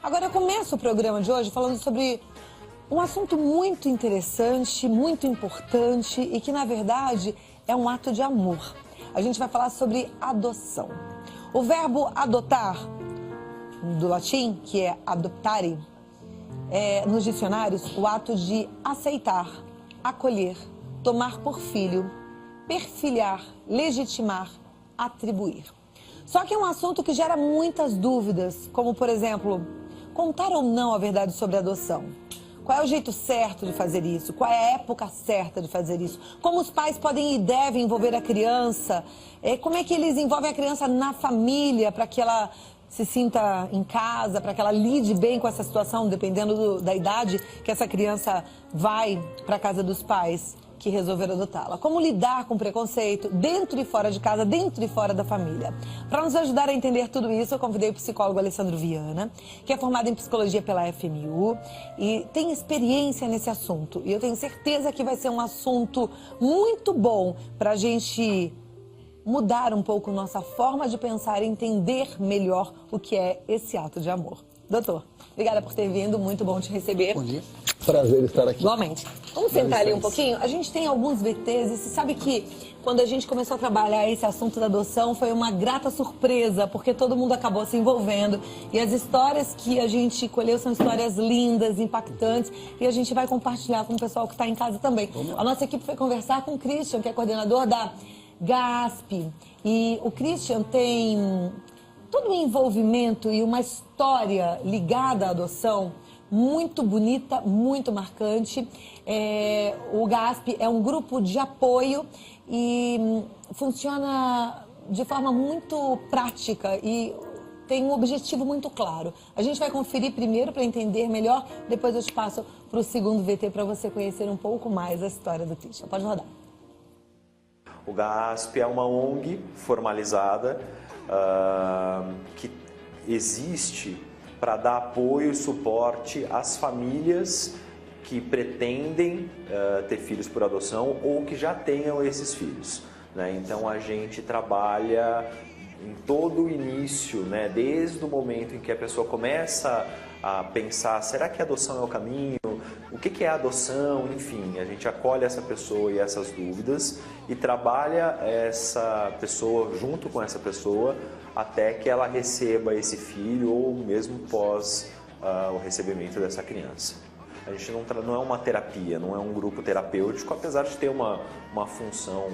Agora eu começo o programa de hoje falando sobre um assunto muito interessante, muito importante e que, na verdade, é um ato de amor. A gente vai falar sobre adoção. O verbo adotar, do latim, que é adoptare, é, nos dicionários, o ato de aceitar, acolher, tomar por filho, perfilhar, legitimar, atribuir. Só que é um assunto que gera muitas dúvidas, como, por exemplo, contar ou não a verdade sobre a adoção. Qual é o jeito certo de fazer isso? Qual é a época certa de fazer isso? Como os pais podem e devem envolver a criança? Como é que eles envolvem a criança na família para que ela se sinta em casa, para que ela lide bem com essa situação, dependendo da idade que essa criança vai para a casa dos pais que resolveram adotá-la. Como lidar com preconceito dentro e fora de casa, dentro e fora da família. Para nos ajudar a entender tudo isso, eu convidei o psicólogo Alessandro Viana, que é formado em psicologia pela FMU e tem experiência nesse assunto. E eu tenho certeza que vai ser um assunto muito bom para a gente mudar um pouco nossa forma de pensar e entender melhor o que é esse ato de amor. Doutor, obrigada por ter vindo, muito bom te receber. Bom dia. Prazer estar aqui. Igualmente. Vamos sentar ali um pouquinho? A gente tem alguns VTs e você sabe que quando a gente começou a trabalhar esse assunto da adoção foi uma grata surpresa, porque todo mundo acabou se envolvendo e as histórias que a gente colheu são histórias lindas, impactantes e a gente vai compartilhar com o pessoal que está em casa também. A nossa equipe foi conversar com o Christian, que é coordenador da GASP, e o Christian tem todo um envolvimento e uma história ligada à adoção muito bonita, muito marcante. O GASP é um grupo de apoio e funciona de forma muito prática e tem um objetivo muito claro. A gente vai conferir primeiro para entender melhor, depois eu te passo para o segundo VT para você conhecer um pouco mais a história do Christian. Pode rodar. O GASP é uma ONG formalizada que existe para dar apoio e suporte às famílias que pretendem ter filhos por adoção ou que já tenham esses filhos, né? Então a gente trabalha em todo o início, né? Desde o momento em que a pessoa começa a pensar, será que a adoção é o caminho? O que é a adoção? Enfim, a gente acolhe essa pessoa e essas dúvidas e trabalha essa pessoa junto com essa pessoa até que ela receba esse filho ou mesmo pós o recebimento dessa criança. A gente não é uma terapia, não é um grupo terapêutico, apesar de ter uma função,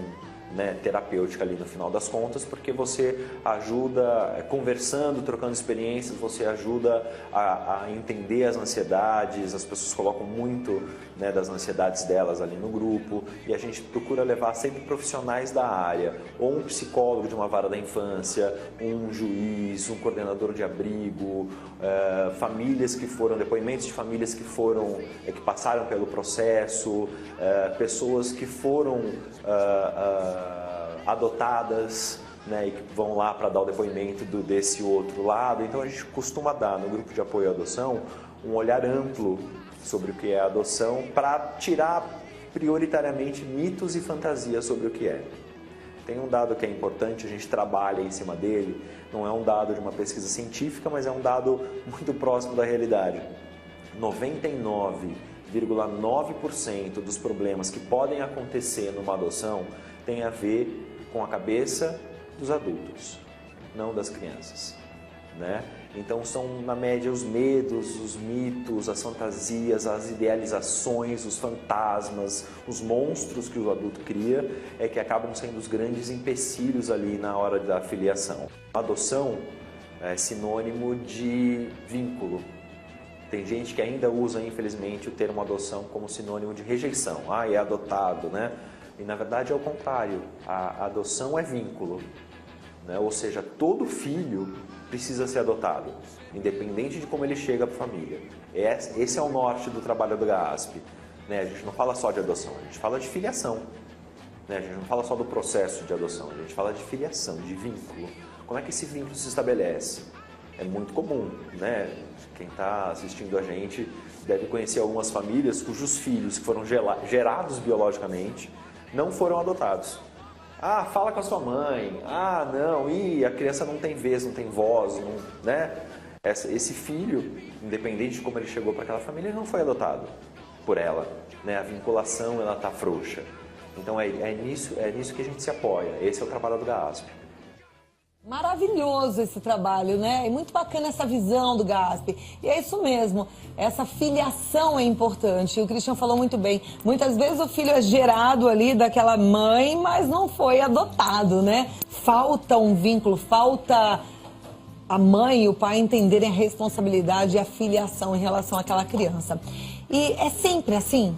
né, terapêutica ali no final das contas, porque você ajuda, conversando, trocando experiências, você ajuda a entender as ansiedades, as pessoas colocam muito, né, das ansiedades delas ali no grupo, e a gente procura levar sempre profissionais da área, ou um psicólogo de uma vara da infância, um juiz, um coordenador de abrigo, famílias que foram, depoimentos de famílias que foram, que passaram pelo processo, pessoas que foram adotadas, né, e que vão lá para dar o depoimento desse outro lado. Então a gente costuma dar no grupo de apoio à adoção um olhar amplo sobre o que é a adoção para tirar prioritariamente mitos e fantasias sobre o que é. Tem um dado que é importante, a gente trabalha em cima dele, não é um dado de uma pesquisa científica, mas é um dado muito próximo da realidade. 99,9% dos problemas que podem acontecer numa adoção tem a ver com a cabeça dos adultos, não das crianças, né? Então são, na média, os medos, os mitos, as fantasias, as idealizações, os fantasmas, os monstros que o adulto cria que acabam sendo os grandes empecilhos ali na hora da filiação. A adoção é sinônimo de vínculo. Tem gente que ainda usa, infelizmente, o termo adoção como sinônimo de rejeição. É adotado, né? E na verdade é o contrário, a adoção é vínculo, né? Ou seja, todo filho precisa ser adotado, independente de como ele chega para a família. Esse é o norte do trabalho do GASP, né? A gente não fala só de adoção, a gente fala de filiação, né? A gente não fala só do processo de adoção, a gente fala de filiação, de vínculo. Como é que esse vínculo se estabelece? É muito comum, né? Quem está assistindo a gente deve conhecer algumas famílias cujos filhos que foram gerados biologicamente não foram adotados. Fala com a sua mãe. Não, a criança não tem vez, não tem voz, não, né? Esse filho, independente de como ele chegou para aquela família, ele não foi adotado por ela, né? A vinculação, ela tá frouxa. Então é nisso que a gente se apoia. Esse é o trabalho do GASP. Maravilhoso esse trabalho, né? E muito bacana essa visão do GASP. E é isso mesmo, essa filiação é importante. O Christian falou muito bem. Muitas vezes o filho é gerado ali daquela mãe, mas não foi adotado, né? Falta um vínculo, falta a mãe e o pai entenderem a responsabilidade e a filiação em relação àquela criança. E é sempre assim?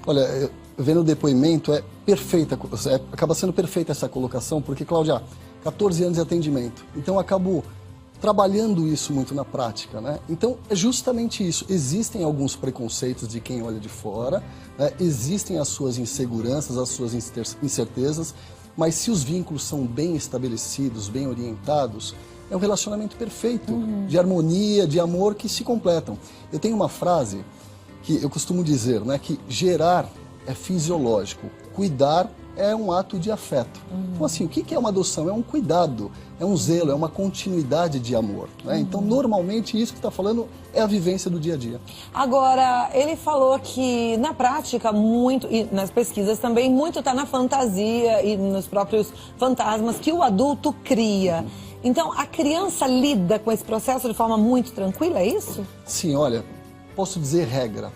Olha, vendo o depoimento, é perfeita, acaba sendo perfeita essa colocação, porque, Cláudia, 14 anos de atendimento, então acabo trabalhando isso muito na prática, né? Então, é justamente isso. Existem alguns preconceitos de quem olha de fora, né? Existem as suas inseguranças, as suas incertezas, mas se os vínculos são bem estabelecidos, bem orientados, é um relacionamento perfeito, de harmonia, de amor, que se completam. Eu tenho uma frase que eu costumo dizer, né, que gerar é fisiológico, cuidar é um ato de afeto. Então, assim, o que é uma adoção? É um cuidado, é um zelo, é uma continuidade de amor, né? Então, normalmente, isso que está falando é a vivência do dia a dia. Agora, ele falou que na prática, muito, e nas pesquisas também, muito está na fantasia e nos próprios fantasmas que o adulto cria. Então, a criança lida com esse processo de forma muito tranquila, é isso? Sim, olha, posso dizer regra.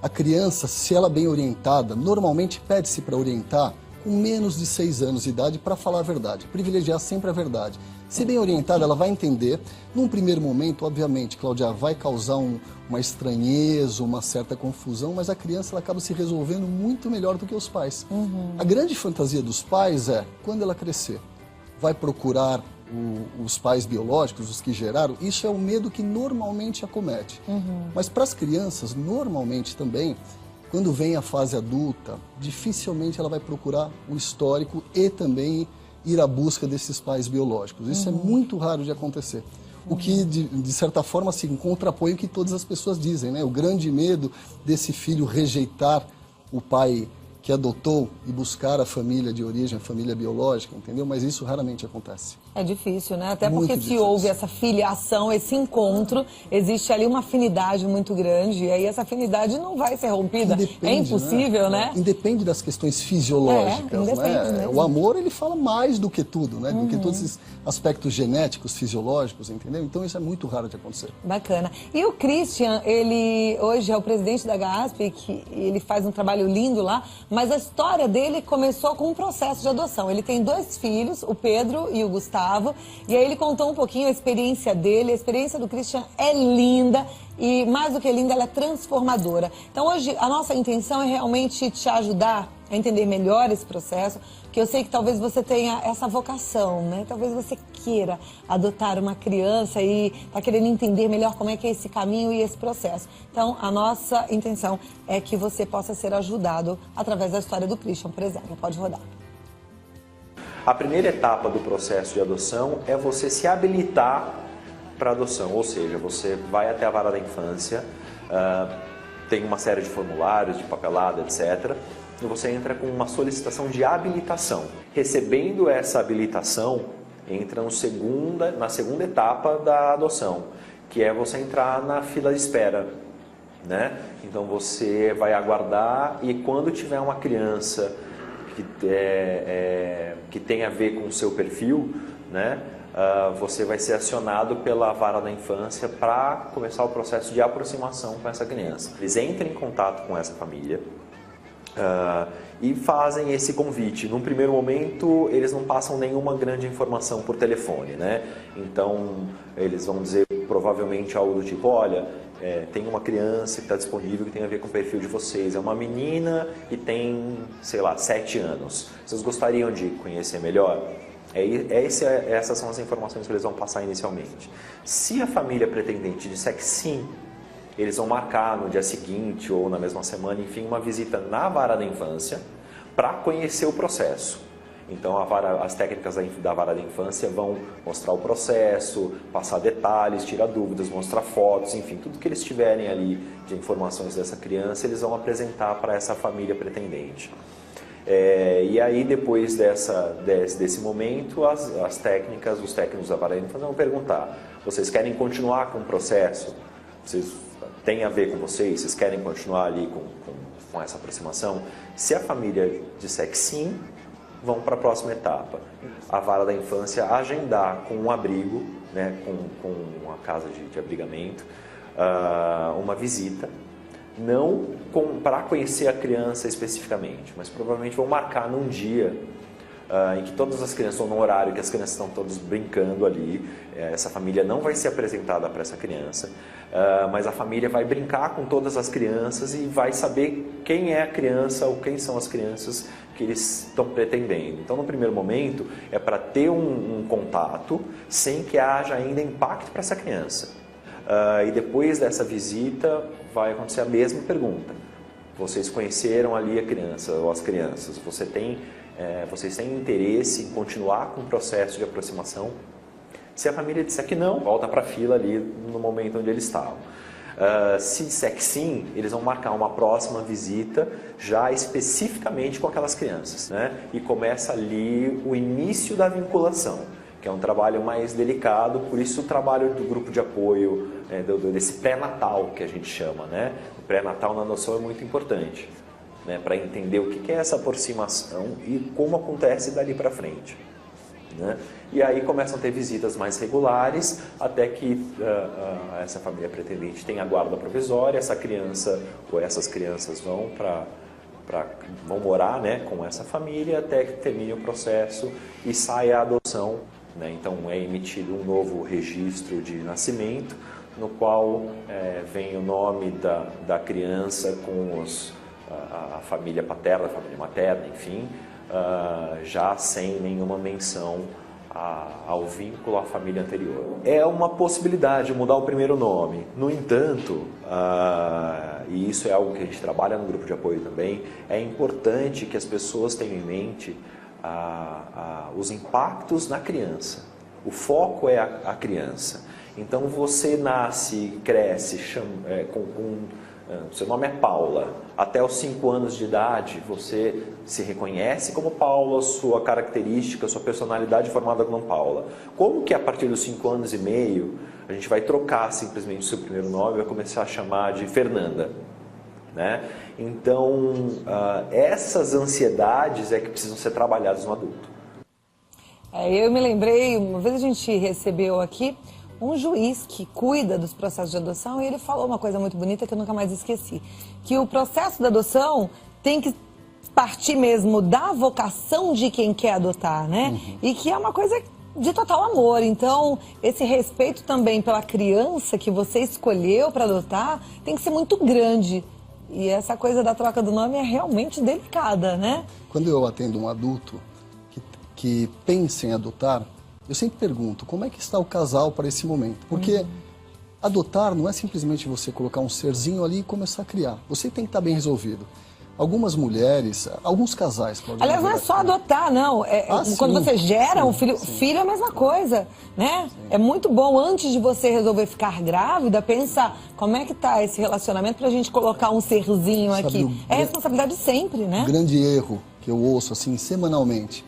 A criança, se ela é bem orientada, normalmente pede-se para orientar com menos de 6 anos de idade para falar a verdade, privilegiar sempre a verdade. Se bem orientada, ela vai entender. Num primeiro momento, obviamente, Cláudia, vai causar uma estranheza, uma certa confusão, mas a criança ela acaba se resolvendo muito melhor do que os pais. A grande fantasia dos pais é, quando ela crescer, vai procurar os pais biológicos, os que geraram. Isso é o medo que normalmente acomete. Mas para as crianças, normalmente também, quando vem a fase adulta, dificilmente ela vai procurar o histórico e também ir à busca desses pais biológicos. Isso é muito raro de acontecer. O que, de certa forma, se contrapõe o que todas as pessoas dizem, né? O grande medo desse filho rejeitar o pai que adotou e buscar a família de origem, a família biológica, entendeu? Mas isso raramente acontece. É difícil, né? Até Muito porque se difícil. houve essa filiação, esse encontro, existe ali uma afinidade muito grande, e aí essa afinidade não vai ser rompida. É impossível, né? Independe das questões fisiológicas, independe né? mesmo. O amor, ele fala mais do que tudo, né? Do que todos esses aspectos genéticos, fisiológicos, entendeu? Então isso é muito raro de acontecer. Bacana. E o Christian, ele hoje é o presidente da GASP, que ele faz um trabalho lindo lá, mas a história dele começou com um processo de adoção. Ele tem 2 filhos, o Pedro e o Gustavo, e aí ele contou um pouquinho a experiência dele. A experiência do Christian é linda e, mais do que linda, ela é transformadora. Então hoje a nossa intenção é realmente te ajudar a entender melhor esse processo, porque eu sei que talvez você tenha essa vocação, né? Talvez você queira adotar uma criança e está querendo entender melhor como é que é esse caminho e esse processo. Então, a nossa intenção é que você possa ser ajudado através da história do Christian, por exemplo. Pode rodar. A primeira etapa do processo de adoção é você se habilitar para adoção, ou seja, você vai até a vara da infância, tem uma série de formulários, de papelada, etc., e você entra com uma solicitação de habilitação. Recebendo essa habilitação, entra na segunda etapa da adoção, que é você entrar na fila de espera, né? Então você vai aguardar e quando tiver uma criança que tem a ver com o seu perfil, né? Você vai ser acionado pela vara da infância para começar o processo de aproximação com essa criança. Eles entram em contato com essa família, e fazem esse convite. Num primeiro momento, eles não passam nenhuma grande informação por telefone, né? Então, eles vão dizer provavelmente algo do tipo, olha, tem uma criança que está disponível que tem a ver com o perfil de vocês. É uma menina e tem, sei lá, 7 anos. Vocês gostariam de conhecer melhor? Essas são as informações que eles vão passar inicialmente. Se a família pretendente disser que sim, eles vão marcar no dia seguinte ou na mesma semana, enfim, uma visita na vara da infância para conhecer o processo. Então, as técnicas da vara da infância vão mostrar o processo, passar detalhes, tirar dúvidas, mostrar fotos, enfim, tudo que eles tiverem ali de informações dessa criança, eles vão apresentar para essa família pretendente. E aí, depois desse momento, os técnicos da Varane vão perguntar: vocês querem continuar com o processo? Tem a ver com vocês querem continuar ali com essa aproximação? Se a família disser que sim, vão para a próxima etapa. A vara da infância agendar com um abrigo, né, com uma casa de abrigamento, uma visita, não para conhecer a criança especificamente, mas provavelmente vão marcar num dia em que todas as crianças, ou no horário que as crianças estão todas brincando ali. Essa família não vai ser apresentada para essa criança, mas a família vai brincar com todas as crianças e vai saber quem é a criança ou quem são as crianças que eles estão pretendendo. Então, no primeiro momento, é para ter um contato sem que haja ainda impacto para essa criança. E depois dessa visita vai acontecer a mesma pergunta: vocês conheceram ali a criança ou as crianças? Vocês têm interesse em continuar com o processo de aproximação? Se a família disser que não, volta para a fila ali no momento onde eles estavam. Se disser que sim, eles vão marcar uma próxima visita já especificamente com aquelas crianças, né? E começa ali o início da vinculação, que é um trabalho mais delicado. Por isso o trabalho do grupo de apoio, desse pré-natal que a gente chama, né? O pré-natal na adoção é muito importante, né? Para entender o que é essa aproximação e como acontece dali para frente, né? E aí começam a ter visitas mais regulares até que essa família pretendente tenha a guarda provisória, essa criança ou essas crianças vão morar, né, com essa família até que termine o processo e saia a adoção, né? Então é emitido um novo registro de nascimento no qual vem o nome da criança com a família paterna, a família materna, enfim, já sem nenhuma menção ao vínculo à família anterior. É uma possibilidade mudar o primeiro nome. No entanto, e isso é algo que a gente trabalha no grupo de apoio também, é importante que as pessoas tenham em mente os impactos na criança. O foco é a criança. Então você nasce, cresce, seu nome é Paula. Até os 5 anos de idade, você se reconhece como Paula, sua característica, sua personalidade formada como Paula. Como que a partir dos 5 anos e meio, a gente vai trocar simplesmente o seu primeiro nome e vai começar a chamar de Fernanda, né? Então, essas ansiedades é que precisam ser trabalhadas no adulto. Eu me lembrei, uma vez a gente recebeu aqui um juiz que cuida dos processos de adoção e ele falou uma coisa muito bonita que eu nunca mais esqueci, que o processo da adoção tem que partir mesmo da vocação de quem quer adotar, né? Uhum. E que é uma coisa de total amor. Então, esse respeito também pela criança que você escolheu para adotar tem que ser muito grande. E essa coisa da troca do nome é realmente delicada, né? Quando eu atendo um adulto que pensa em adotar, eu sempre pergunto, como é que está o casal para esse momento? Porque adotar não é simplesmente você colocar um serzinho ali e começar a criar. Você tem que estar bem resolvido. Algumas mulheres, alguns casais... Aliás, não é só adotar, não. Quando você gera um filho, sim. Filho é a mesma coisa, né? Sim. É muito bom, antes de você resolver ficar grávida, pensar como é que está esse relacionamento para a gente colocar um serzinho aqui. É responsabilidade sempre, né? O grande erro que eu ouço, assim, semanalmente.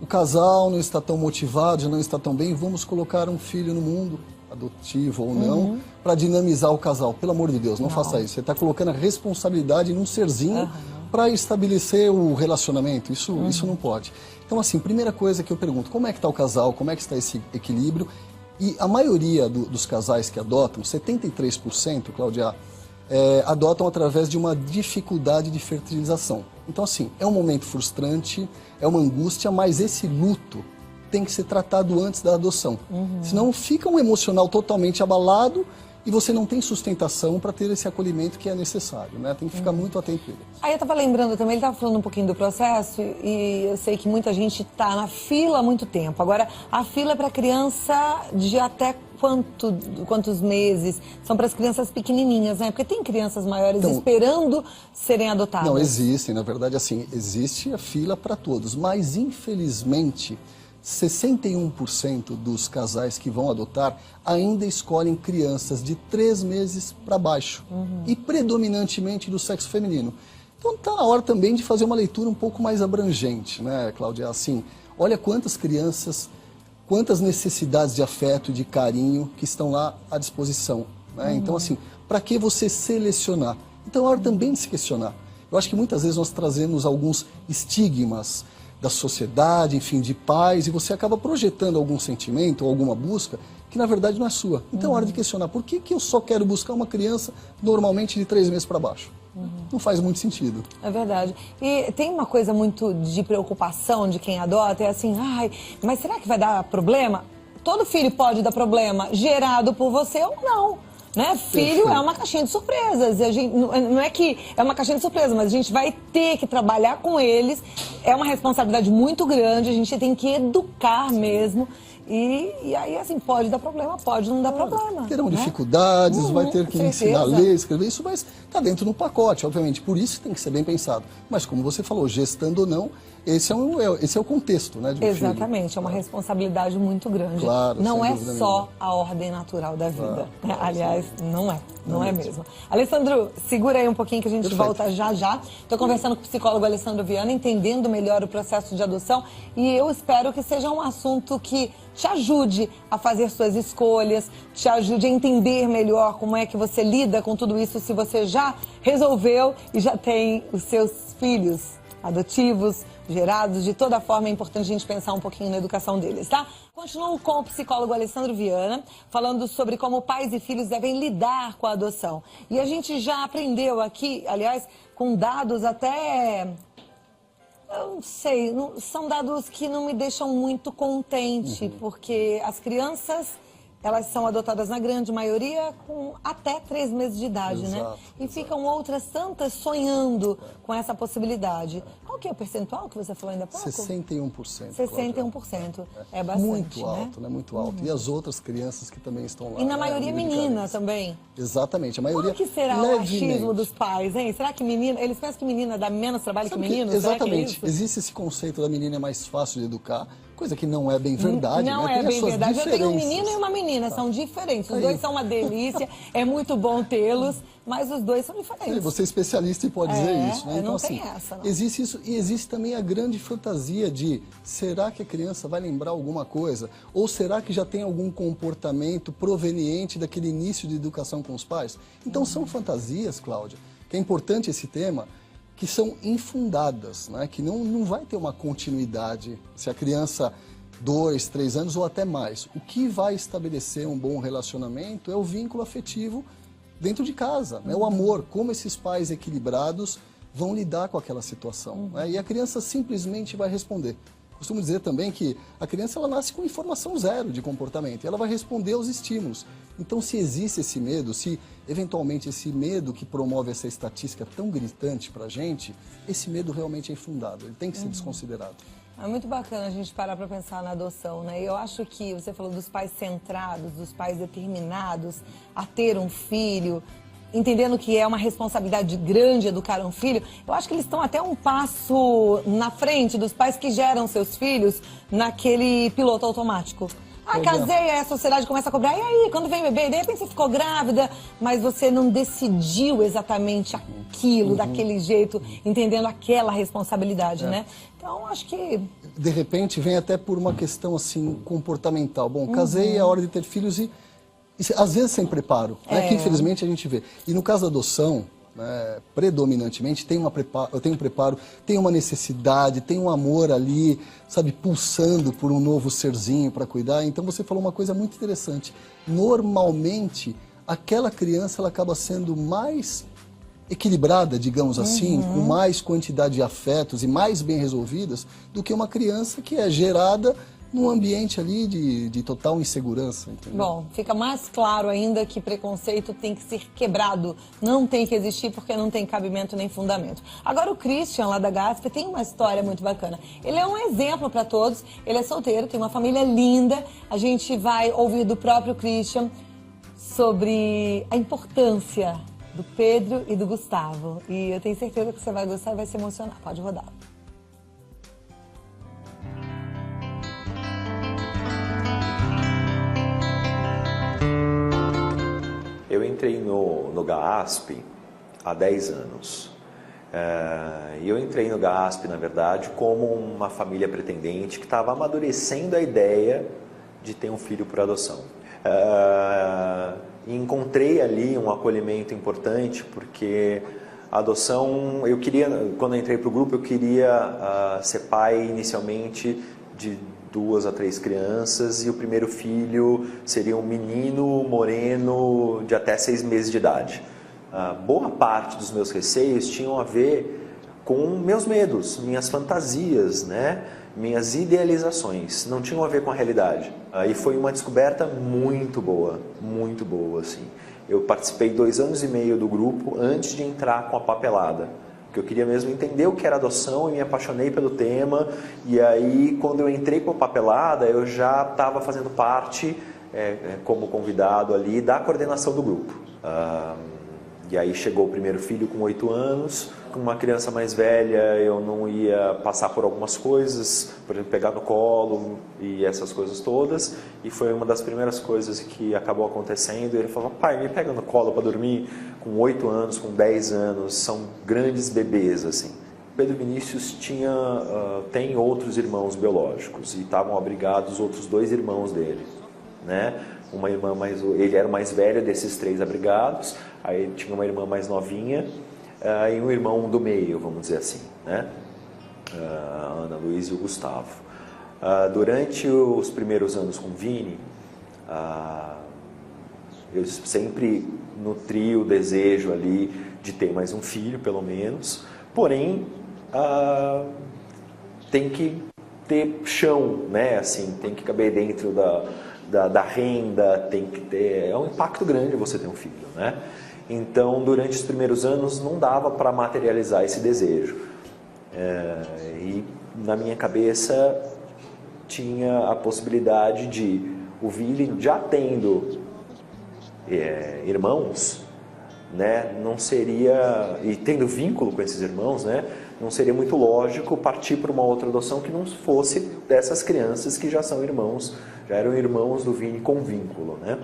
O casal não está tão motivado, já não está tão bem, vamos colocar um filho no mundo, adotivo ou não, para dinamizar o casal. Pelo amor de Deus, não faça isso. Você está colocando a responsabilidade num serzinho para estabelecer o relacionamento. Isso não pode. Então, assim, primeira coisa que eu pergunto, como é que está o casal, como é que está esse equilíbrio? E a maioria dos casais que adotam, 73%, Cláudia, adotam através de uma dificuldade de fertilização. Então, assim, é um momento frustrante, é uma angústia, mas esse luto tem que ser tratado antes da adoção. Senão fica um emocional totalmente abalado e você não tem sustentação para ter esse acolhimento que é necessário, né? Tem que ficar muito atento a ele. Aí eu estava lembrando também, ele estava falando um pouquinho do processo e eu sei que muita gente está na fila há muito tempo. Agora, a fila é para criança de até quantos meses? São para as crianças pequenininhas, né? Porque tem crianças maiores esperando serem adotadas. Não, existem. Na verdade, assim, existe a fila para todos. Mas, infelizmente, 61% dos casais que vão adotar ainda escolhem crianças de 3 meses para baixo. E predominantemente do sexo feminino. Então está na hora também de fazer uma leitura um pouco mais abrangente, né, Cláudia? Assim, olha quantas crianças, quantas necessidades de afeto e de carinho que estão lá à disposição, né? Então, assim, para que você selecionar? Então é hora também de se questionar. Eu acho que muitas vezes nós trazemos alguns estigmas da sociedade, enfim, de pais, e você acaba projetando algum sentimento ou alguma busca que na verdade não é sua. Então é hora de questionar, por que eu só quero buscar uma criança normalmente de 3 meses para baixo? Não faz muito sentido. É verdade. E tem uma coisa muito de preocupação de quem adota, é assim, ai, mas será que vai dar problema? Todo filho pode dar problema, gerado por você ou não. Né? Filho é uma caixinha de surpresas. A gente, não é que é uma caixinha de surpresas, mas a gente vai ter que trabalhar com eles. É uma responsabilidade muito grande, a gente tem que educar mesmo. E aí, assim, pode dar problema, pode não dar problema. Terão né? dificuldades, vai ter que ensinar a ler, escrever isso, mas está dentro do pacote, obviamente. Por isso tem que ser bem pensado. Mas como você falou, gestando ou não, esse é o contexto, né, de um Exatamente, filho. é uma responsabilidade muito grande. Claro, não é sem só nenhuma. a ordem natural da vida. Claro, Aliás, não é mesmo. Alessandro, segura aí um pouquinho que a gente volta já já. Estou conversando com o psicólogo Alessandro Viana, entendendo melhor o processo de adoção, e eu espero que seja um assunto que te ajude a fazer suas escolhas, te ajude a entender melhor como é que você lida com tudo isso, se você já resolveu e já tem os seus filhos adotivos, gerados. De toda forma, é importante a gente pensar um pouquinho na educação deles, tá? Continuo com o psicólogo Alessandro Viana, falando sobre como pais e filhos devem lidar com a adoção. E a gente já aprendeu aqui, aliás, com dados até... Eu não sei, são dados que não me deixam muito contente, porque as crianças, elas são adotadas na grande maioria com até 3 meses de idade, né? E ficam outras tantas sonhando com essa possibilidade. Qual que é o percentual que você falou ainda há pouco? 61%. 61%. É bastante, muito alto, né? Muito alto. E as outras crianças que também estão lá. E na maioria menina também. Exatamente, a maioria. Qual que será o achismo dos pais, hein? Será que menina... Eles pensam que menina dá menos trabalho que menino? Exatamente. Será que é isso? Existe esse conceito da menina é mais fácil de educar, coisa que não é bem verdade. Não né? é bem verdade. Eu tenho um menino e uma menina, são diferentes. Os dois são uma delícia, é muito bom tê-los, mas os dois são diferentes. Você é especialista e pode dizer isso, né? Então, não assim, tem essa, não. existe isso, e existe também a grande fantasia de será que a criança vai lembrar alguma coisa? Ou será que já tem algum comportamento proveniente daquele início de educação com os pais? Então são fantasias, Cláudia, que é importante esse tema, que são infundadas, né? Que não vai ter uma continuidade se a criança 2, 3 anos ou até mais. O que vai estabelecer um bom relacionamento é o vínculo afetivo dentro de casa, né? O amor, como esses pais equilibrados vão lidar com aquela situação, né? E a criança simplesmente vai responder. Costumo dizer também que a criança ela nasce com informação zero de comportamento e ela vai responder aos estímulos. Então, se existe esse medo, se eventualmente esse medo que promove essa estatística tão gritante para a gente, esse medo realmente é infundado, ele tem que ser desconsiderado. É muito bacana a gente parar para pensar na adoção, né? Eu acho que você falou dos pais centrados, dos pais determinados a ter um filho, entendendo que é uma responsabilidade grande educar um filho. Eu acho que eles estão até um passo na frente dos pais que geram seus filhos naquele piloto automático. Ah, casei, aí a sociedade começa a cobrar. E aí, quando vem bebê, de repente você ficou grávida, mas você não decidiu exatamente aquilo, daquele jeito, entendendo aquela responsabilidade, né? Então, acho que... De repente, vem até por uma questão, assim, comportamental. Bom, casei, é hora de ter filhos e às vezes sem preparo, né? Que infelizmente a gente vê. E no caso da adoção, né, predominantemente, tem eu tenho um preparo, tem uma necessidade, tem um amor ali, sabe, pulsando por um novo serzinho para cuidar. Então você falou uma coisa muito interessante. Normalmente, aquela criança ela acaba sendo mais equilibrada, digamos assim, com mais quantidade de afetos e mais bem resolvidas do que uma criança que é gerada num ambiente ali de total insegurança, entendeu? Bom, fica mais claro ainda que preconceito tem que ser quebrado, não tem que existir porque não tem cabimento nem fundamento. Agora o Christian, lá da Gasp, tem uma história muito bacana. Ele é um exemplo para todos, ele é solteiro, tem uma família linda. A gente vai ouvir do próprio Christian sobre a importância do Pedro e do Gustavo. E eu tenho certeza que você vai gostar e vai se emocionar. Pode rodar. Eu entrei no GAASP há 10 anos. E eu entrei no GASP, na verdade, como uma família pretendente que estava amadurecendo a ideia de ter um filho por adoção. E encontrei ali um acolhimento importante, porque a adoção, eu queria, quando eu entrei para o grupo, eu queria ser pai inicialmente de 2 a 3 crianças, e o primeiro filho seria um menino moreno de até 6 meses de idade. Boa parte dos meus receios tinham a ver com meus medos, minhas fantasias, né? Minhas idealizações, não tinham a ver com a realidade. Aí foi uma descoberta muito boa, assim. Eu participei 2 anos e meio do grupo antes de entrar com a papelada, porque eu queria mesmo entender o que era adoção e me apaixonei pelo tema. E aí, quando eu entrei com a papelada, eu já estava fazendo parte, como convidado ali, da coordenação do grupo. E aí chegou o primeiro filho com 8 anos, com uma criança mais velha eu não ia passar por algumas coisas, por exemplo, pegar no colo e essas coisas todas, e foi uma das primeiras coisas que acabou acontecendo. Ele falou: pai, me pega no colo para dormir. Com 8 anos, com 10 anos, são grandes bebês, assim. Pedro Vinícius tem outros irmãos biológicos, e estavam abrigados outros 2 irmãos dele, né? Uma irmã ele era o mais velho desses 3 abrigados, aí tinha uma irmã mais novinha, e um irmão do meio, vamos dizer assim, né? A Ana Luísa e o Gustavo. Durante os primeiros anos com o Vini, eu sempre nutri o desejo ali de ter mais um filho, pelo menos, porém, tem que ter chão, né? Assim, tem que caber dentro da renda, tem que ter... É um impacto grande você ter um filho, né? Então, durante os primeiros anos, não dava para materializar esse desejo. E na minha cabeça tinha a possibilidade de o Vili, já tendo irmãos, né, não seria... E tendo vínculo com esses irmãos, né, não seria muito lógico partir para uma outra adoção que não fosse dessas crianças que já são irmãos, já eram irmãos do Vini com vínculo, né?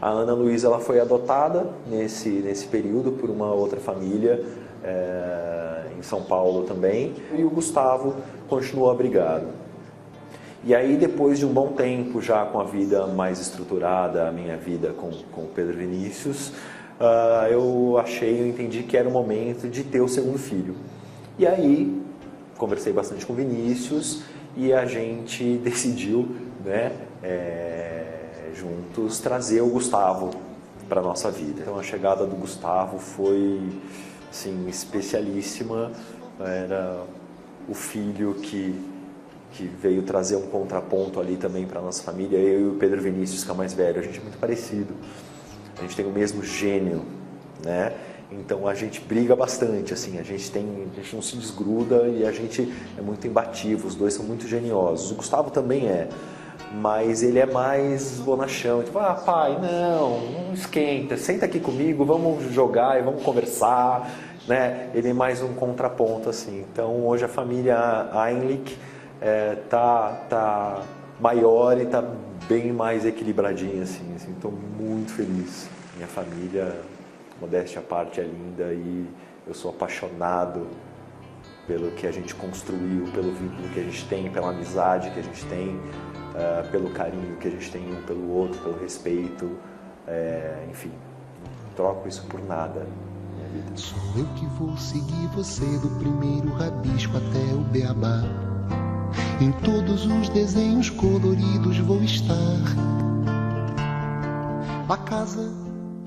A Ana Luísa, ela foi adotada nesse período por uma outra família em São Paulo também, e o Gustavo continuou abrigado. E aí, depois de um bom tempo, já com a vida mais estruturada, a minha vida com o Pedro Vinícius, eu entendi que era o momento de ter o segundo filho. E aí, conversei bastante com o Vinícius e a gente decidiu, né, juntos, trazer o Gustavo para a nossa vida. Então, a chegada do Gustavo foi, assim, especialíssima. Era o filho que veio trazer um contraponto ali também para a nossa família. Eu e o Pedro Vinícius, que é o mais velho, a gente é muito parecido. A gente tem o mesmo gênio, né? Então a gente briga bastante, assim, a gente não se desgruda e a gente é muito imbatível, os 2 são muito geniosos. O Gustavo também mas ele é mais bonachão, tipo, pai, não esquenta, senta aqui comigo, vamos jogar e vamos conversar, né? Ele é mais um contraponto, assim. Então hoje a família Heinlich tá maior e tá bem mais equilibradinha, assim. Estou muito feliz. Minha família, modéstia à parte, é linda e eu sou apaixonado pelo que a gente construiu, pelo vínculo que a gente tem, pela amizade que a gente tem, pelo carinho que a gente tem um pelo outro, pelo respeito, enfim, não troco isso por nada na minha vida. Sou eu que vou seguir você do primeiro rabisco até o beabá. Em todos os desenhos coloridos vou estar. A casa,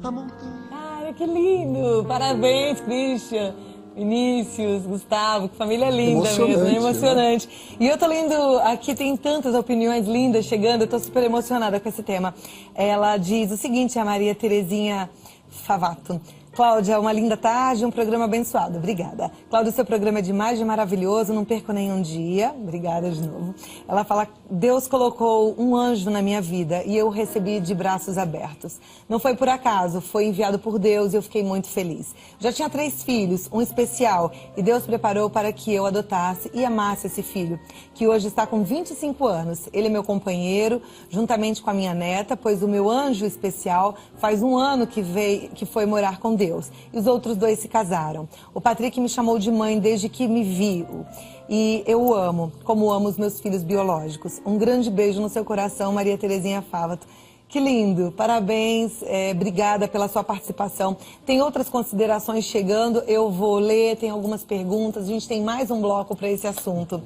a montanha. Cara, que lindo! Parabéns, Christian, Vinícius, Gustavo, que família linda mesmo, é emocionante. Né? E eu tô lendo, aqui tem tantas opiniões lindas chegando, eu tô super emocionada com esse tema. Ela diz o seguinte, a Maria Terezinha Favato. Cláudia, uma linda tarde, um programa abençoado. Obrigada. Cláudia, seu programa é demais de maravilhoso, não perco nenhum dia. Obrigada de novo. Ela fala, Deus colocou um anjo na minha vida e eu recebi de braços abertos. Não foi por acaso, foi enviado por Deus e eu fiquei muito feliz. Já tinha 3 filhos, um especial, e Deus preparou para que eu adotasse e amasse esse filho, que hoje está com 25 anos. Ele é meu companheiro, juntamente com a minha neta, pois o meu anjo especial faz um ano que foi morar com Deus. Deus. E os outros 2 se casaram. O Patrick me chamou de mãe desde que me viu. E eu o amo, como amo os meus filhos biológicos. Um grande beijo no seu coração, Maria Terezinha Fávato. Que lindo, parabéns, obrigada pela sua participação. Tem outras considerações chegando, eu vou ler, tem algumas perguntas, a gente tem mais um bloco para esse assunto.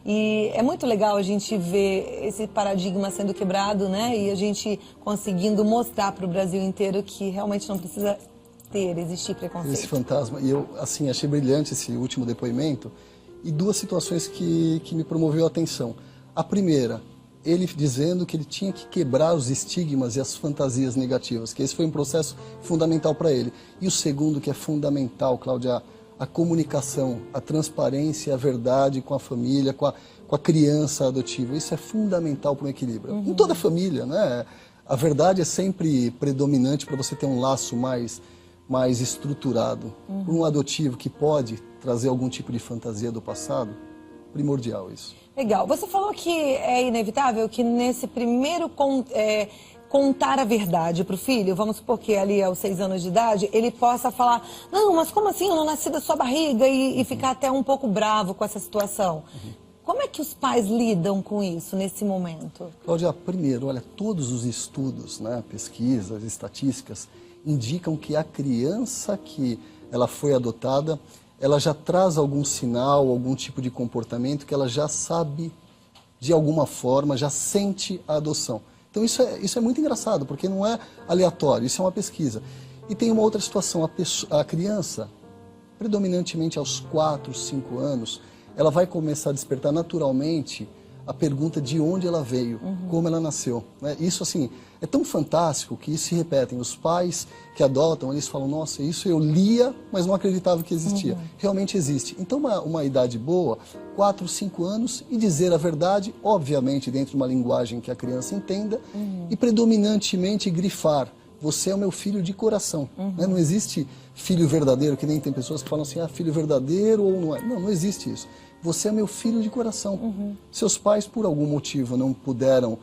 E é muito legal a gente ver esse paradigma sendo quebrado, né? E a gente conseguindo mostrar para o Brasil inteiro que realmente não precisa existir preconceito. Esse fantasma. E eu, assim, achei brilhante esse último depoimento e 2 situações que me promoveu a atenção. A primeira, ele dizendo que ele tinha que quebrar os estigmas e as fantasias negativas, que esse foi um processo fundamental para ele. E o segundo, que é fundamental, Cláudia, a comunicação, a transparência, a verdade com a família, com a criança adotiva. Isso é fundamental para um equilíbrio. Em toda a família, né? A verdade é sempre predominante para você ter um laço mais estruturado. Para um adotivo que pode trazer algum tipo de fantasia do passado, primordial isso. Legal. Você falou que é inevitável que nesse primeiro contar a verdade para o filho, vamos supor que ali aos 6 anos de idade, ele possa falar, não, mas como assim, eu não nasci da sua barriga, e ficar até um pouco bravo com essa situação. Como é que os pais lidam com isso nesse momento? Cláudia, primeiro, olha, todos os estudos, né, pesquisas, estatísticas, indicam que a criança que ela foi adotada, ela já traz algum sinal, algum tipo de comportamento que ela já sabe, de alguma forma, já sente a adoção. Então isso é muito engraçado, porque não é aleatório, isso é uma pesquisa. E tem uma outra situação, a criança, predominantemente aos 4, 5 anos, ela vai começar a despertar naturalmente a pergunta de onde ela veio, como ela nasceu. Né? Isso, assim, é tão fantástico que isso se repetem. Os pais que adotam, eles falam, nossa, isso eu lia, mas não acreditava que existia. Realmente existe. Então, uma idade boa, 4, 5 anos, e dizer a verdade, obviamente, dentro de uma linguagem que a criança entenda, e predominantemente grifar, você é o meu filho de coração. Né? Não existe filho verdadeiro, que nem tem pessoas que falam assim, filho verdadeiro ou não é. Não, não existe isso. Você é meu filho de coração. Seus pais, por algum motivo, não puderam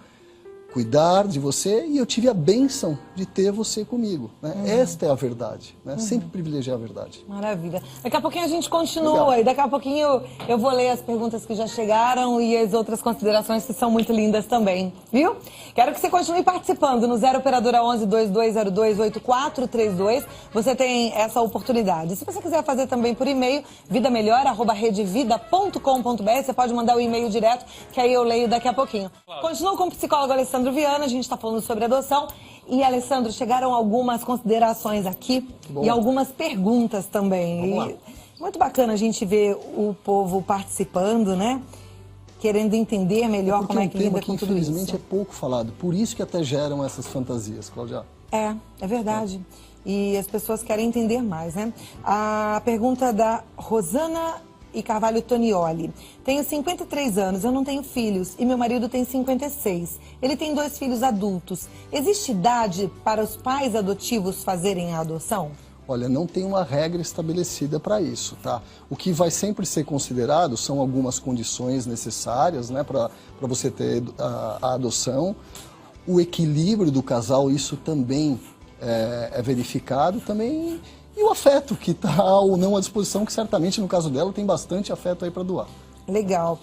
cuidar de você e eu tive a bênção de ter você comigo. Né? Esta é a verdade. Né? Sempre privilegiar a verdade. Maravilha. Daqui a pouquinho a gente continua. Legal. E daqui a pouquinho eu vou ler as perguntas que já chegaram e as outras considerações que são muito lindas também. Viu? Quero que você continue participando no 0 Operadora 11 2202 8432. Você tem essa oportunidade. Se você quiser fazer também por e-mail, vidamelhor@redevida.com.br, você pode mandar o e-mail direto, que aí eu leio daqui a pouquinho. Continuo com o psicólogo Alessandro Viana, a gente está falando sobre adoção. E, Alessandro, chegaram algumas considerações aqui e algumas perguntas também. Vamos lá. Muito bacana a gente ver o povo participando, né? Querendo entender melhor como é que lida com tudo isso. Infelizmente é pouco falado, por isso que até geram essas fantasias, Cláudia. É verdade. E as pessoas querem entender mais, né? A pergunta da Rosana e Carvalho Tonioli. Tenho 53 anos, eu não tenho filhos e meu marido tem 56. Ele tem 2 filhos adultos. Existe idade para os pais adotivos fazerem a adoção? Olha, não tem uma regra estabelecida para isso, tá? O que vai sempre ser considerado são algumas condições necessárias, né, para você ter a adoção. O equilíbrio do casal, isso também é verificado também. E o afeto que está ou não à disposição, que certamente no caso dela tem bastante afeto aí para doar. Legal.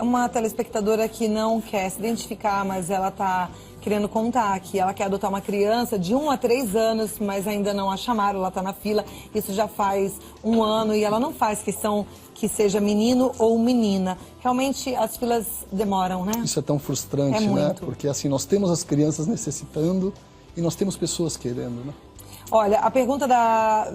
Uma telespectadora que não quer se identificar, mas ela está querendo contar que ela quer adotar uma criança de 1 a 3 anos, mas ainda não a chamaram, ela está na fila. Isso já faz 1 ano e ela não faz questão que seja menino ou menina. Realmente as filas demoram, né? Isso é tão frustrante, né? Muito. Porque assim, nós temos as crianças necessitando e nós temos pessoas querendo, né? Olha, a pergunta da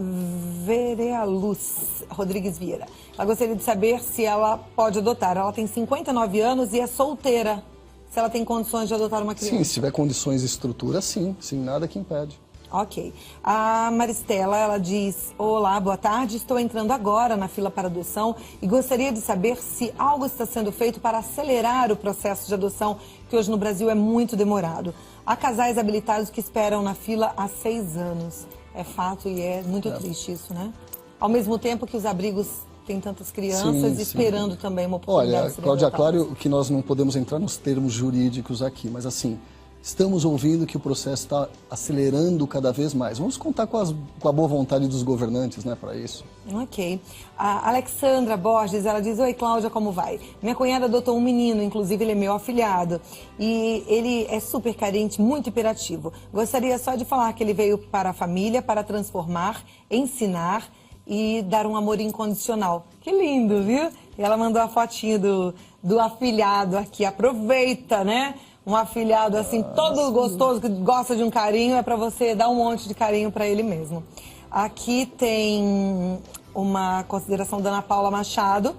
Verealuz Rodrigues Vieira. Ela gostaria de saber se ela pode adotar. Ela tem 59 anos e é solteira. Se ela tem condições de adotar uma criança. Sim, se tiver condições e estrutura, sim. Sim, nada que impede. Ok. A Maristela, ela diz, olá, boa tarde, estou entrando agora na fila para adoção e gostaria de saber se algo está sendo feito para acelerar o processo de adoção, que hoje no Brasil é muito demorado. Há casais habilitados que esperam na fila há 6 anos. É fato e é muito triste isso, né? Ao mesmo tempo que os abrigos têm tantas crianças esperando também uma oportunidade. Olha, Cláudia, claro que nós não podemos entrar nos termos jurídicos aqui, mas assim, estamos ouvindo que o processo está acelerando cada vez mais. Vamos contar com a boa vontade dos governantes, né, para isso. Ok. A Alexandra Borges, ela diz: oi, Cláudia, como vai? Minha cunhada adotou um menino, inclusive ele é meu afilhado. E ele é super carente, muito hiperativo. Gostaria só de falar que ele veio para a família para transformar, ensinar e dar um amor incondicional. Que lindo, viu? E ela mandou a fotinho do afilhado aqui. Aproveita, né? Um afilhado assim, todo gostoso, que gosta de um carinho, é para você dar um monte de carinho para ele mesmo. Aqui tem uma consideração da Ana Paula Machado,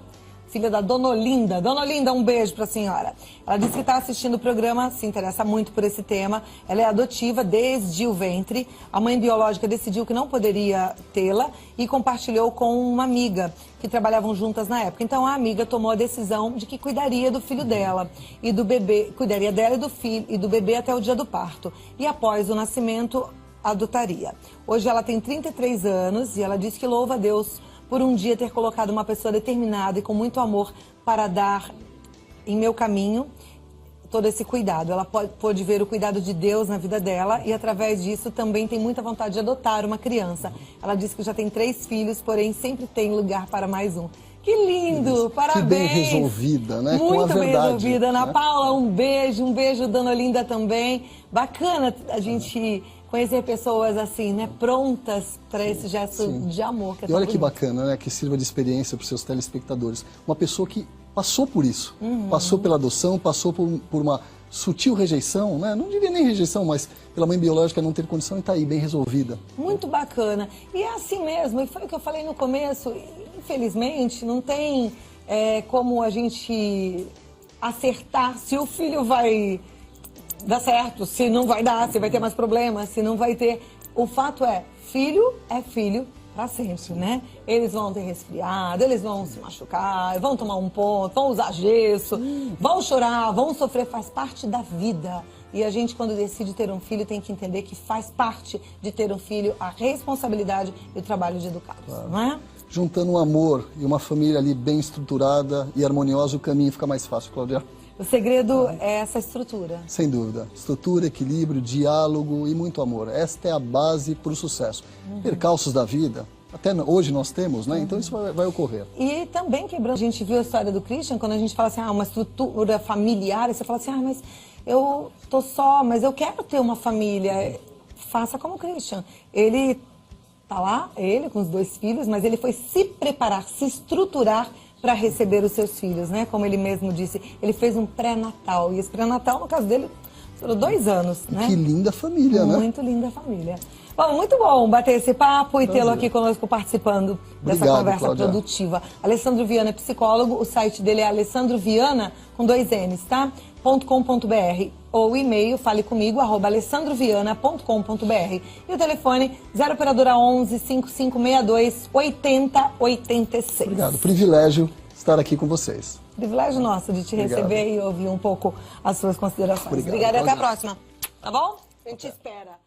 filha da Dona Olinda. Dona Olinda, um beijo para a senhora. Ela disse que está assistindo o programa, se interessa muito por esse tema. Ela é adotiva desde o ventre. A mãe biológica decidiu que não poderia tê-la e compartilhou com uma amiga que trabalhavam juntas na época. Então a amiga tomou a decisão de que cuidaria do filho dela e do bebê, cuidaria dela e do filho e do bebê até o dia do parto. E após o nascimento, adotaria. Hoje ela tem 33 anos e ela diz que louva a Deus por um dia ter colocado uma pessoa determinada e com muito amor para dar em meu caminho todo esse cuidado. Ela pôde ver o cuidado de Deus na vida dela e através disso também tem muita vontade de adotar uma criança. Ela disse que já tem 3 filhos, porém sempre tem lugar para mais um. Que lindo, parabéns. Que bem resolvida, né? Muito com a verdade, bem resolvida. Ana né? Paula, um beijo, Dona Olinda também. Bacana a gente conhecer pessoas assim, né, prontas para esse gesto de amor. Que é e olha tão que bonito. bacana, né, que sirva de experiência para os seus telespectadores. Uma pessoa que passou por isso, passou pela adoção, passou por uma sutil rejeição, né? Não diria nem rejeição, mas pela mãe biológica não ter condição e está aí, bem resolvida. Muito bacana. E é assim mesmo, e foi o que eu falei no começo, infelizmente não tem como a gente acertar se o filho vai dar certo, se não vai dar, se vai ter mais problemas, se não vai ter. O fato é filho para sempre, né? Eles vão ter resfriado, eles vão se machucar, vão tomar um ponto, vão usar gesso, vão chorar, vão sofrer, faz parte da vida. E a gente, quando decide ter um filho, tem que entender que faz parte de ter um filho a responsabilidade e o trabalho de educá-los, não é? Juntando um amor e uma família ali bem estruturada e harmoniosa, o caminho fica mais fácil, Cláudia. O segredo é essa estrutura. Sem dúvida. Estrutura, equilíbrio, diálogo e muito amor. Esta é a base para o sucesso. Percalços da vida, até hoje nós temos, né? Então isso vai ocorrer. E também quebrando, a gente viu a história do Christian, quando a gente fala assim, uma estrutura familiar, e você fala assim, mas eu tô só, mas eu quero ter uma família. Faça como o Christian. Ele tá lá, ele com os 2 filhos, mas ele foi se preparar, se estruturar para receber os seus filhos, né? Como ele mesmo disse, ele fez um pré-natal. E esse pré-natal, no caso dele, durou 2 anos, né? Que linda família, né? Muito linda família. Bom, muito bom bater esse papo e tê-lo aqui conosco participando dessa conversa Cláudia. produtiva. Alessandro Viana é psicólogo, o site dele é alessandroviana, com 2 N's, tá? .com.br ou o e-mail falecomigo@alessandroviana.com.br e o telefone 0 operadora 11 5562 8086. Obrigado. Privilégio estar aqui com vocês. Privilégio nosso de te receber e ouvir um pouco as suas considerações. Obrigada e até a próxima. Tá bom? A gente espera.